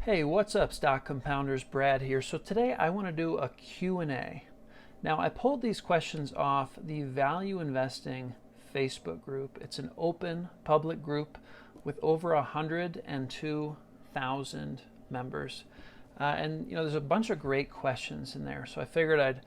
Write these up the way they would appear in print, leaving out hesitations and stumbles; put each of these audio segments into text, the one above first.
Hey, what's up, stock compounders? Brad here. So today I want to do a Q&A. Now, I pulled these questions off the Value Investing Facebook group. It's an open public group with over 102,000 members. And there's a bunch of great questions in there. So I figured I'd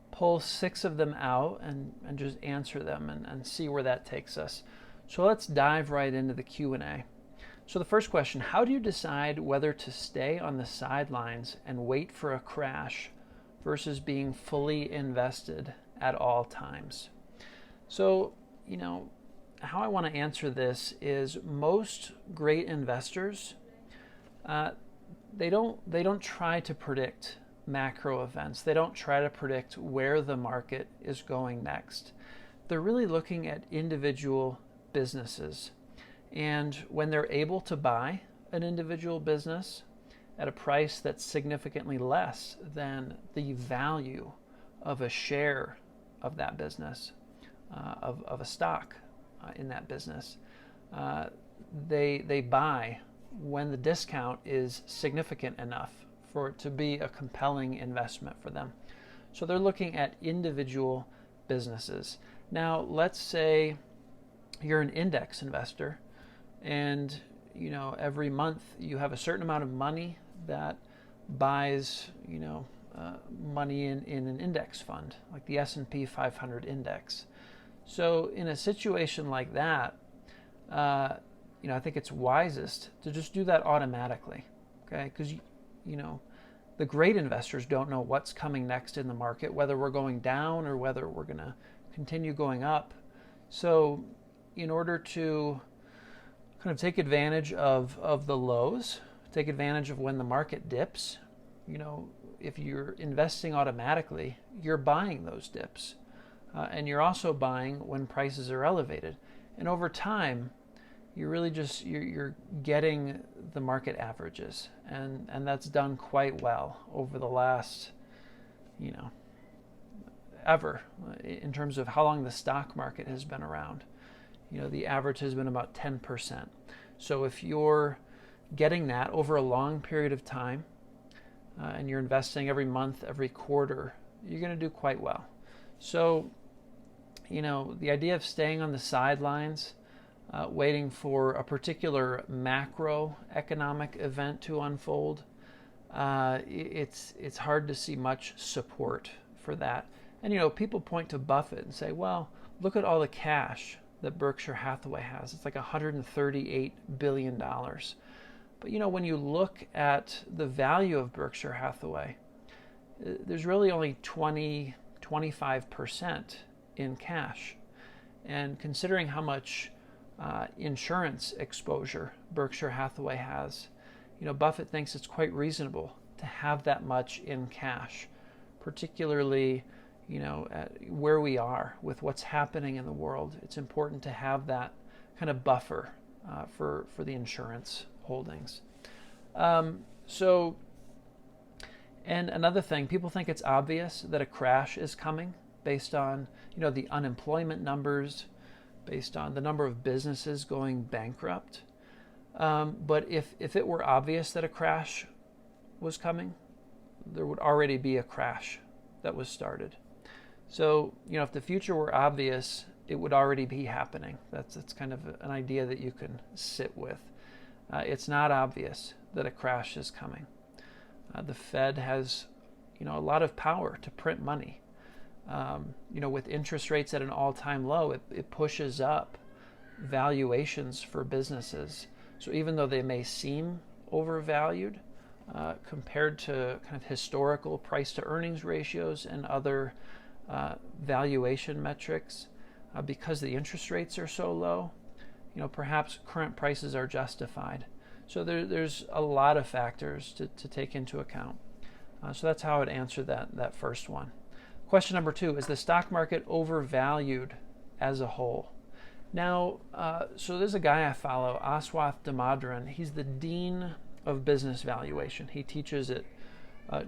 pull 6 of them out and just answer them and see where that takes us. So let's dive right into the Q&A. So the first question, how do you decide whether to stay on the sidelines and wait for a crash versus being fully invested at all times? So, how I want to answer this is most great investors, they don't try to predict macro events. They don't try to predict where the market is going next. They're really looking at individual businesses. And when they're able to buy an individual business at a price that's significantly less than the value of a share of that business, of a stock in that business, they buy when the discount is significant enough for it to be a compelling investment for them. So they're looking at individual businesses. Now, let's say you're an index investor, and every month you have a certain amount of money that buys money in an index fund like the S&P 500 index. So in a situation like that, I think it's wisest to just do that automatically, okay? Because the great investors don't know what's coming next in the market, whether we're going down or whether we're going to continue going up. So in order to kind of take advantage of the lows, take advantage of when the market dips. If you're investing automatically, you're buying those dips. And you're also buying when prices are elevated. And over time, you're really just, you're getting the market averages. And that's done quite well over the last, ever, in terms of how long the stock market has been around. The average has been about 10%. So if you're getting that over a long period of time, and you're investing every month, every quarter, you're going to do quite well. So, the idea of staying on the sidelines, waiting for a particular macroeconomic event to unfold, it's hard to see much support for that. And, people point to Buffett and say, well, look at all the cash that Berkshire Hathaway has. It's like $138 billion. But when you look at the value of Berkshire Hathaway, there's really only 25% in cash. And considering how much insurance exposure Berkshire Hathaway has, Buffett thinks it's quite reasonable to have that much in cash, particularly at where we are with what's happening in the world. It's important to have that kind of buffer for the insurance holdings. And another thing, people think it's obvious that a crash is coming based on the unemployment numbers, based on the number of businesses going bankrupt. But if it were obvious that a crash was coming, there would already be a crash that was started. So, if the future were obvious, it would already be happening. That's kind of an idea that you can sit with. It's not obvious that a crash is coming. The Fed has, a lot of power to print money. With interest rates at an all-time low, it pushes up valuations for businesses. So even though they may seem overvalued compared to kind of historical price-to-earnings ratios and other valuation metrics, because the interest rates are so low, perhaps current prices are justified. So there's a lot of factors to take into account. So that's how I would answer that first one. Question number 2, is the stock market overvalued as a whole? Now, so there's a guy I follow, Aswath Damodaran. He's the Dean of Business Valuation. He teaches at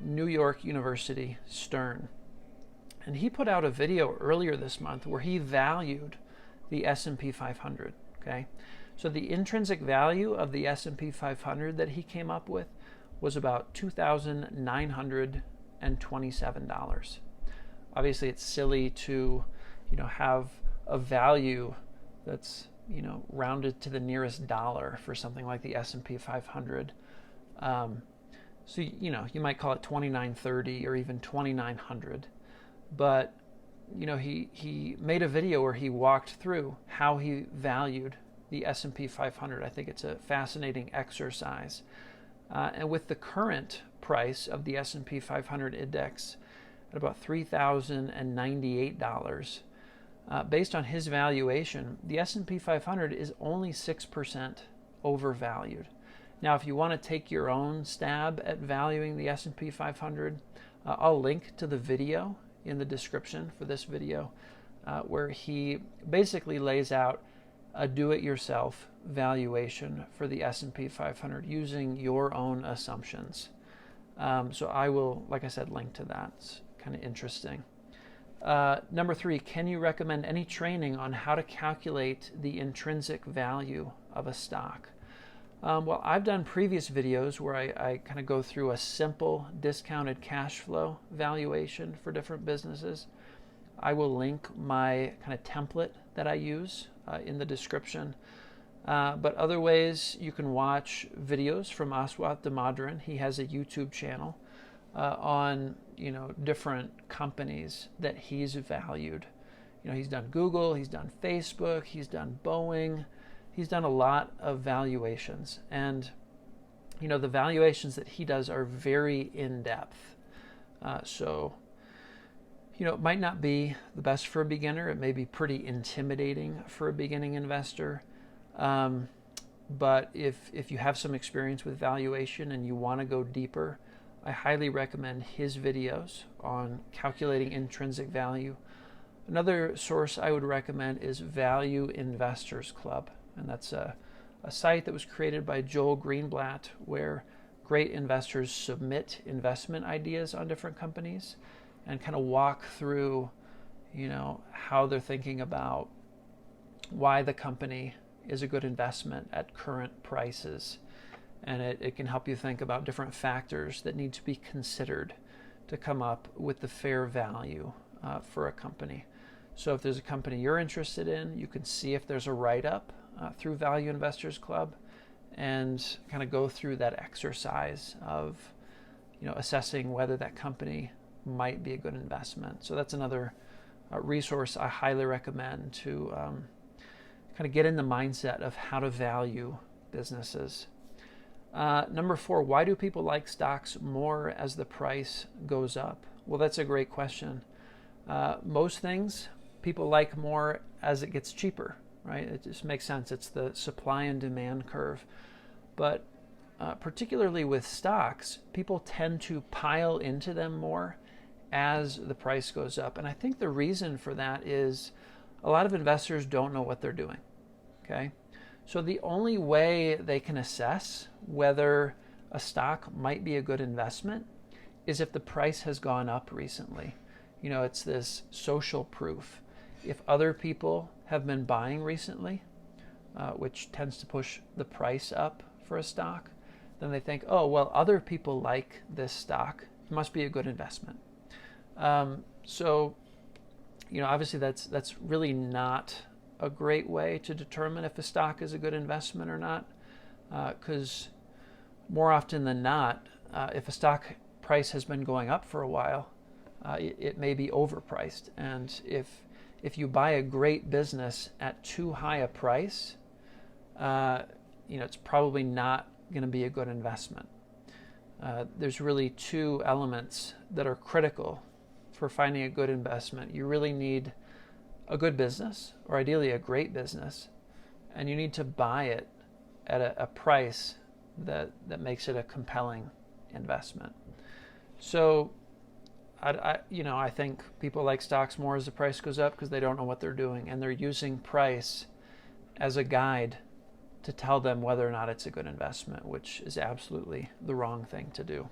New York University, Stern. And he put out a video earlier this month where he valued the S&P 500, okay? So the intrinsic value of the S&P 500 that he came up with was about $2,927. Obviously, it's silly to, have a value that's, rounded to the nearest dollar for something like the S&P 500. So, you might call it 2930 or even 2900. But, he made a video where he walked through how he valued the S&P 500. I think it's a fascinating exercise. And with the current price of the S&P 500 index at about $3,098, based on his valuation, the S&P 500 is only 6% overvalued. Now, if you want to take your own stab at valuing the S&P 500, I'll link to the video in the description for this video, where he basically lays out a do-it-yourself valuation for the S&P 500 using your own assumptions. So I will, like I said, link to that. It's kind of interesting. Number 3, can you recommend any training on how to calculate the intrinsic value of a stock? Well, I've done previous videos where I kind of go through a simple discounted cash flow valuation for different businesses. I will link my kind of template that I use in the description. But other ways, you can watch videos from Aswath Damodaran. He has a YouTube channel on different companies that he's valued. He's done Google, he's done Facebook, he's done Boeing. He's done a lot of valuations, and the valuations that he does are very in-depth. So it might not be the best for a beginner. It may be pretty intimidating for a beginning investor. But if you have some experience with valuation and you want to go deeper, I highly recommend his videos on calculating intrinsic value. Another source I would recommend is Value Investors Club. And that's a site that was created by Joel Greenblatt, where great investors submit investment ideas on different companies and kind of walk through, how they're thinking about why the company is a good investment at current prices. And it can help you think about different factors that need to be considered to come up with the fair value for a company. So if there's a company you're interested in, you can see if there's a write-up through Value Investors Club and kind of go through that exercise of assessing whether that company might be a good investment. So that's another resource I highly recommend to kind of get in the mindset of how to value businesses. Number 4, why do people like stocks more as the price goes up? Well, that's a great question. Most things people like more as it gets cheaper, right? It just makes sense. It's the supply and demand curve. But particularly with stocks, people tend to pile into them more as the price goes up. And I think the reason for that is a lot of investors don't know what they're doing, okay? So the only way they can assess whether a stock might be a good investment is if the price has gone up recently. It's this social proof. If other people have been buying recently, which tends to push the price up for a stock, then they think, oh, well, other people like this stock. It must be a good investment. So, obviously that's really not a great way to determine if a stock is a good investment or not, because more often than not, if a stock price has been going up for a while, it may be overpriced. And if you buy a great business at too high a price, it's probably not going to be a good investment. There's really two elements that are critical for finding a good investment. You really need a good business, or ideally a great business, and you need to buy it at a price that makes it a compelling investment. So I think people like stocks more as the price goes up because they don't know what they're doing, and they're using price as a guide to tell them whether or not it's a good investment, which is absolutely the wrong thing to do.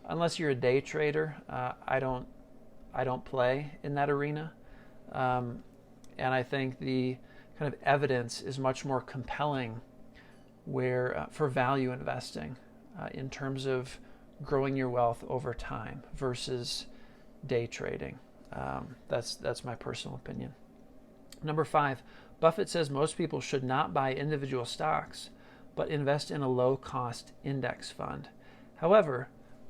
Unless you're a day trader, I don't play in that arena, and I think the kind of evidence is much more compelling for value investing, in terms of growing your wealth over time versus day trading. That's my personal opinion. Number 5, Buffett says most people should not buy individual stocks, but invest in a low-cost index fund. However,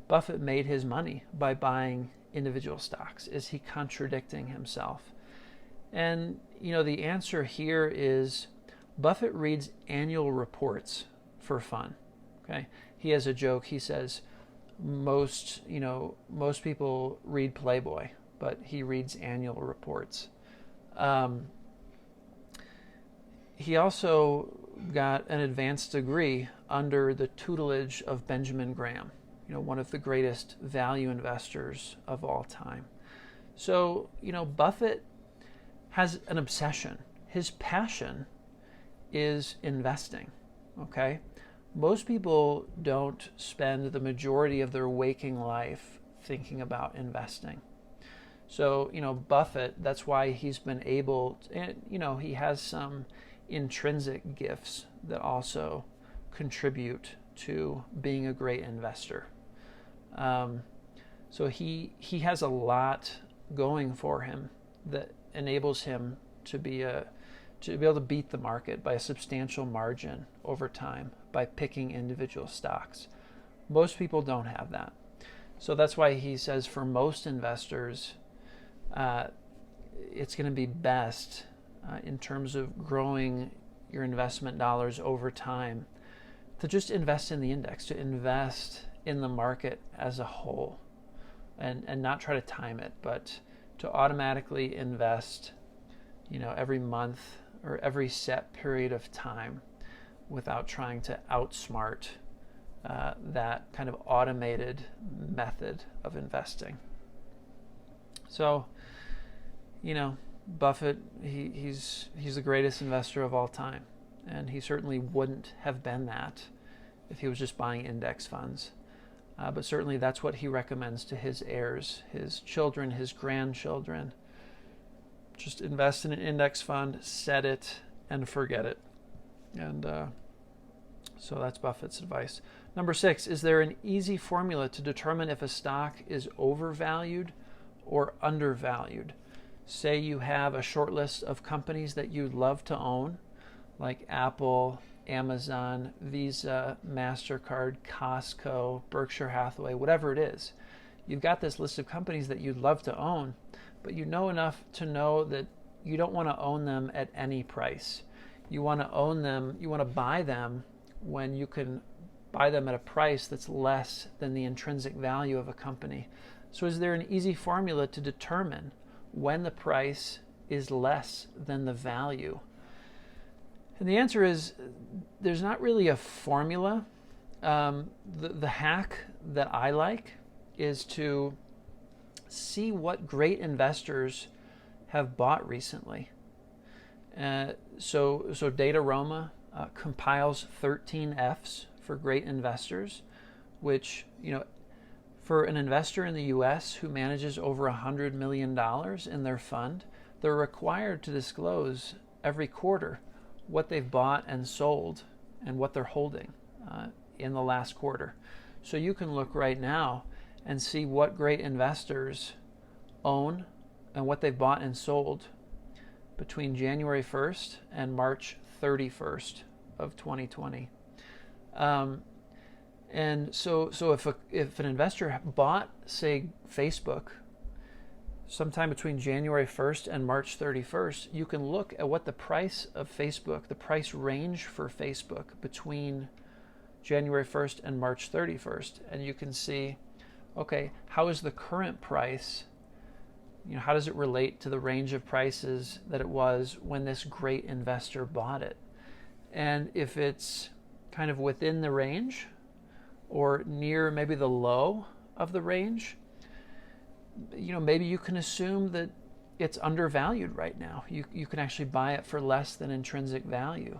Buffett made his money by buying individual stocks. Is he contradicting himself? And, the answer here is Buffett reads annual reports for fun. Okay? He has a joke. He says most people read Playboy, but he reads annual reports. He also got an advanced degree under the tutelage of Benjamin Graham, one of the greatest value investors of all time. So, Buffett has an obsession. His passion is investing, okay? Most people don't spend the majority of their waking life thinking about investing. So, Buffett, that's why he's been able to, he has some intrinsic gifts that also contribute to being a great investor. So he has a lot going for him that enables him to be able to beat the market by a substantial margin over time by picking individual stocks. Most people don't have that. So that's why he says for most investors, it's going to be best in terms of growing your investment dollars over time to just invest in the index, to invest in the market as a whole, and not try to time it, but to automatically invest, every month or every set period of time without trying to outsmart that kind of automated method of investing. So, Buffett, he's the greatest investor of all time, and he certainly wouldn't have been that if he was just buying index funds. But certainly that's what he recommends to his heirs, his children, his grandchildren. Just invest in an index fund, set it, and forget it. And so that's Buffett's advice. Number 6, is there an easy formula to determine if a stock is overvalued or undervalued? Say you have a short list of companies that you'd love to own, like Apple, Amazon, Visa, MasterCard, Costco, Berkshire Hathaway, whatever it is. You've got this list of companies that you'd love to own, but you know enough to know that you don't want to own them at any price. You want to own them, you want to buy them when you can buy them at a price that's less than the intrinsic value of a company. So is there an easy formula to determine when the price is less than the value? And the answer is there's not really a formula. The hack that I like is to see what great investors have bought recently. So Dataroma compiles 13 Fs for great investors, which, for an investor in the U.S. who manages over $100 million in their fund, they're required to disclose every quarter what they've bought and sold and what they're holding in the last quarter. So you can look right now and see what great investors own and what they've bought and sold between January 1st and March 31st of 2020. And so if an investor bought, say, Facebook sometime between January 1st and March 31st, you can look at what the price of Facebook, the price range for Facebook between January 1st and March 31st, and you can see, okay, how is the current price, how does it relate to the range of prices that it was when this great investor bought it? And if it's kind of within the range or near maybe the low of the range, maybe you can assume that it's undervalued right now. You can actually buy it for less than intrinsic value,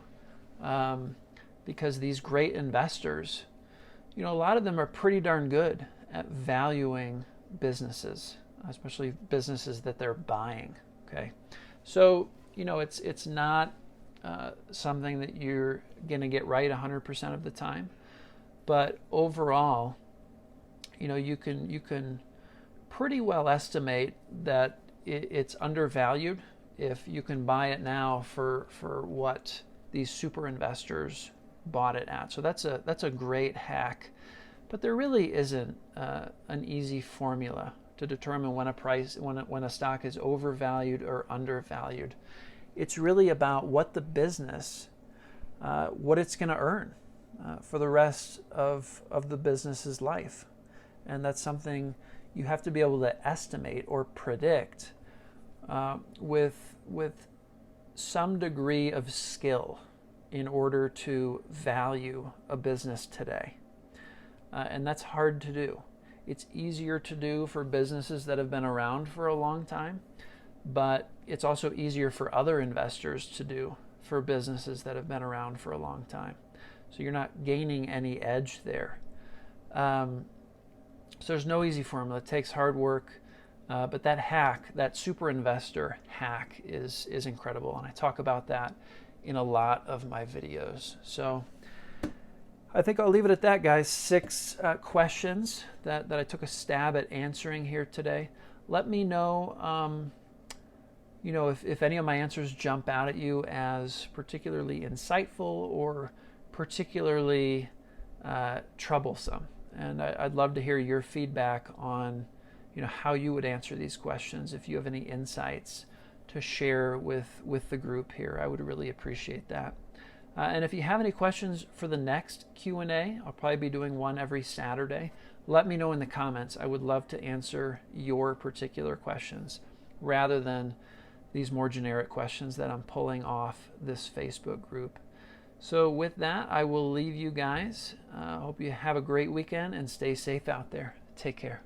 because these great investors, a lot of them are pretty darn good at valuing businesses, especially businesses that they're buying. Okay, so it's not something that you're going to get right 100% of the time, But overall, you can pretty well estimate that it's undervalued if you can buy it now for what these super investors bought it at. So that's a great hack. But there really isn't an easy formula to determine when a stock is overvalued or undervalued. It's really about what the business, what it's going to earn for the rest of the business's life. And that's something you have to be able to estimate or predict with some degree of skill in order to value a business today. And that's hard to do. It's easier to do for businesses that have been around for a long time, but it's also easier for other investors to do for businesses that have been around for a long time. So you're not gaining any edge there. So there's no easy formula. It takes hard work, but that hack, that super investor hack is incredible, and I talk about that in a lot of my videos. So I think I'll leave it at that, guys. 6 questions that I took a stab at answering here today. Let me know, if any of my answers jump out at you as particularly insightful or particularly troublesome. And I'd love to hear your feedback on, how you would answer these questions. If you have any insights to share with the group here, I would really appreciate that. And if you have any questions for the next Q&A, I'll probably be doing one every Saturday. Let me know in the comments. I would love to answer your particular questions rather than these more generic questions that I'm pulling off this Facebook group. So with that, I will leave you guys. Hope you have a great weekend and stay safe out there. Take care.